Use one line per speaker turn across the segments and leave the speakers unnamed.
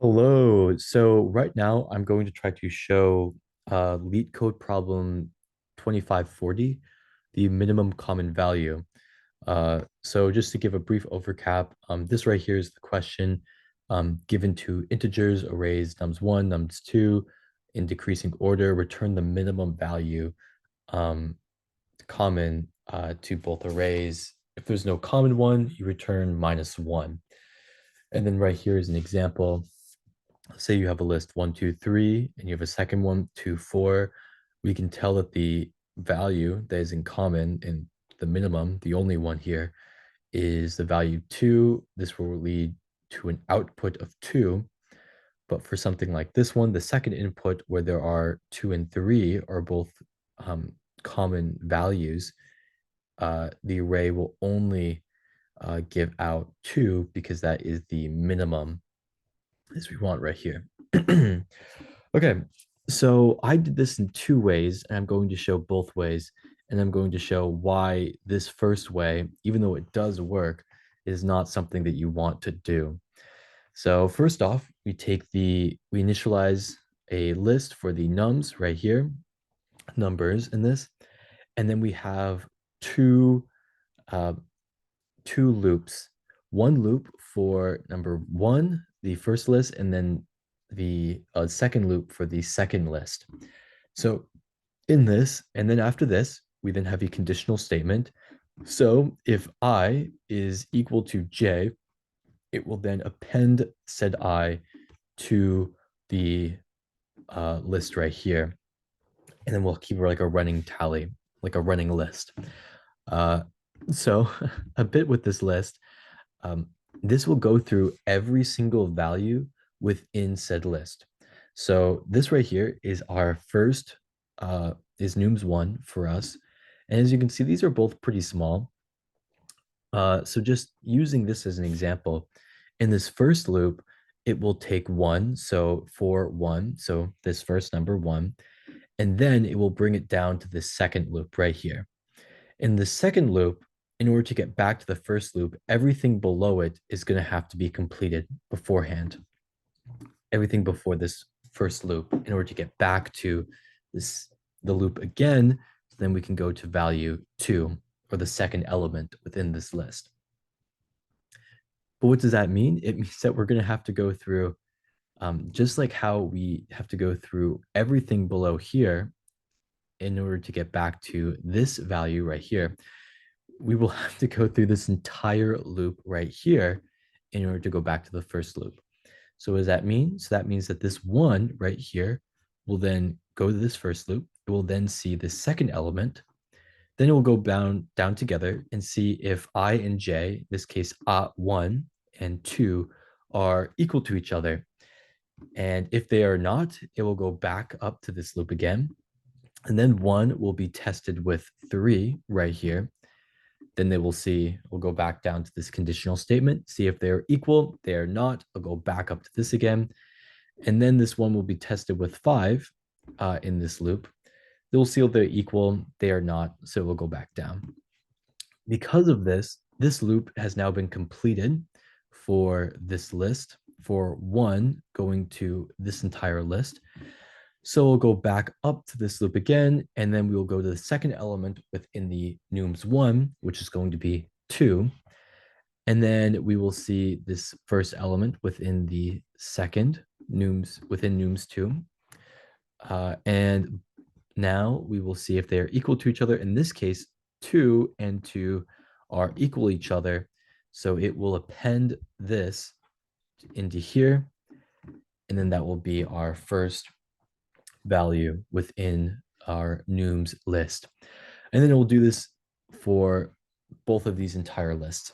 Hello. So right now I'm going to try to show LeetCode problem 2540, the minimum common value. So just to give a brief overcap, this right here is the question given to integers, arrays, nums1, nums2, in decreasing order, return the minimum value um, common to both arrays. If there's no common one, you return -1. And then right here is an example. Say you have a list 1, 2, 3, and you have a second one, 2, 4, we can tell that the value that is in common in the minimum, the only one here, is the value 2. This will lead to an output of 2. But for something like this one, the second input where there are 2 and 3 are both um, common values, the array will only give out 2 because that is the minimum as we want right here. Okay, so I did this in two ways, and I'm going to show both ways, and I'm going to show why this first way, even though it does work, is not something that you want to do. So first off, we initialize a list for the nums right here, numbers in this, and then we have two uh, two loops. One loop for number one, the first list, and then the second loop for the second list. So in this, and then after this, we then have a conditional statement. So if I is equal to j, it will then append said I to the list right here. And then we'll keep like a running tally, like a running list. Uh, so a bit with this list, um, this will go through every single value within said list. So this right here is our first, is nums1 for us. And as you can see, these are both pretty small. So just using this as an example, in this first loop, it will take 1, so for 1, so this first number 1, and then it will bring it down to the second loop right here. In the second loop, in order to get back to the first loop, everything below it is going to have to be completed beforehand. Everything before this first loop, in order to get back to this the loop again, then we can go to value 2, or the second element within this list. But what does that mean? It means that we're going to have to go through, just like how we have to go through everything below here in order to get back to this value right here, we will have to go through this entire loop right here in order to go back to the first loop. So what does that mean? So that means that this one right here will then go to this first loop. It will then see the second element. Then it will go down together and see if I and j, in this case, 1 and 2, are equal to each other. And if they are not, it will go back up to this loop again. And then 1 will be tested with 3 right here. Then they will see, we'll go back down to this conditional statement, see if they're equal. They are not. I'll go back up to this again. And then this one will be tested with 5 in this loop. They'll see if they're equal. They are not. So we'll go back down. Because of this, this loop has now been completed for this list, for 1 going to this entire list. So we'll go back up to this loop again, and then we will go to the second element within the nums1, which is going to be 2. And then we will see this first element within the second nums, within nums2. And now we will see if they are equal to each other. In this case, 2 and 2 are equal to each other. So it will append this into here. And then that will be our first value within our nums list. And then it will do this for both of these entire lists.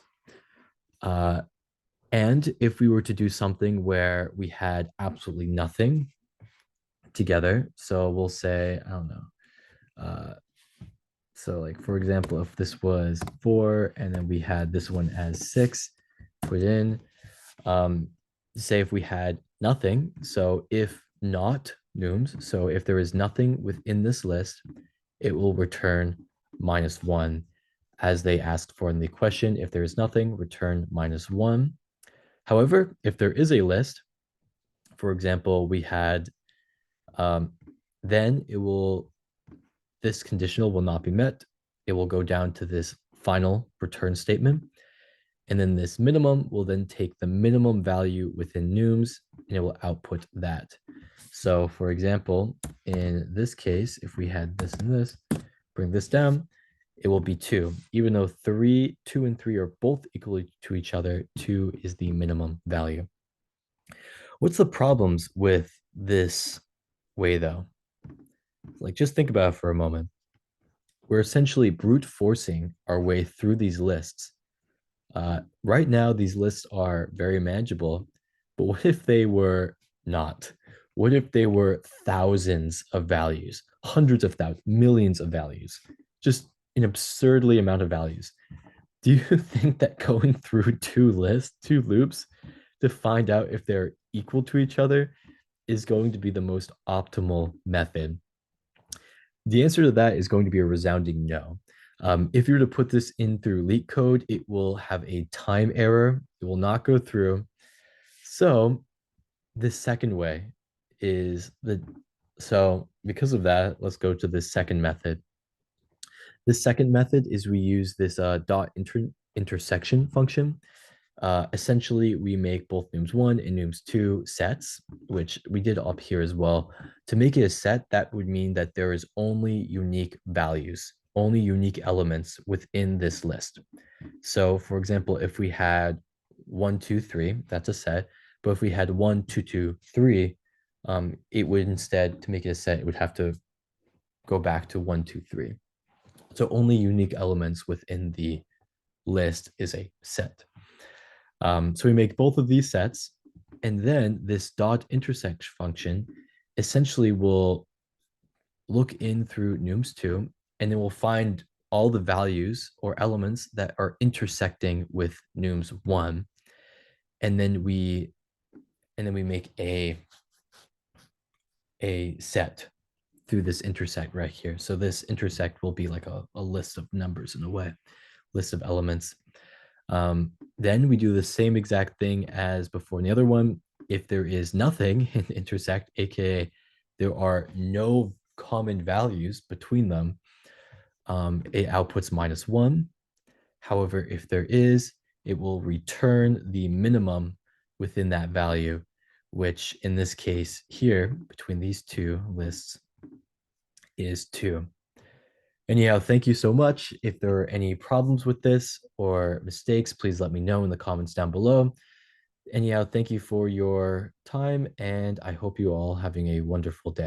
And if we were to do something where we had absolutely nothing together, so we'll say, I don't know, so like for example, if this was 4 and then we had this one as 6 put in, say if we had nothing, so if not nums, so if there is nothing within this list, it will return -1 as they asked for in the question. If there is nothing, return -1. However, if there is a list, for example, we had um, then this conditional will not be met. It will go down to this final return statement. And then this minimum will then take the minimum value within nums and it will output that. So for example, in this case, if we had this and this, bring this down, it will be 2. Even though 2 and 3 are both equal to each other, 2 is the minimum value. What's the problems with this way though? Like just think about it for a moment. We're essentially brute forcing our way through these lists. Right now, these lists are very manageable, but what if they were not? What if they were thousands of values, hundreds of thousands, millions of values, just an absurdly amount of values? Do you think that going through two loops to find out if they're equal to each other is going to be the most optimal method? The answer to that is going to be a resounding no. If you were to put this in through LeetCode, it will have a time error. It will not go through. So the second way is so because of that, let's go to this second method. The second method is we use this intersection function. Essentially, we make both nums1 and nums2 sets, which we did up here as well. To make it a set, that would mean that there is only unique values, only unique elements within this list. So for example, if we had 1, 2, 3, that's a set. But if we had 1, 2, 2, 3, it would instead, to make it a set, it would have to go back to 1, 2, 3. So only unique elements within the list is a set. So we make both of these sets, and then this dot intersect function essentially will look in through nums2, and it will find all the values or elements that are intersecting with nums1, and then we make a set through this intersect right here. So this intersect will be like a list of numbers in a way, list of elements. Then we do the same exact thing as before in the other one. If there is nothing in intersect, aka there are no common values between them, it outputs -1. However, if there is, it will return the minimum within that value, which in this case here, between these two lists, is 2. Anyhow, thank you so much. If there are any problems with this or mistakes, please let me know in the comments down below. Anyhow, thank you for your time, and I hope you all having a wonderful day.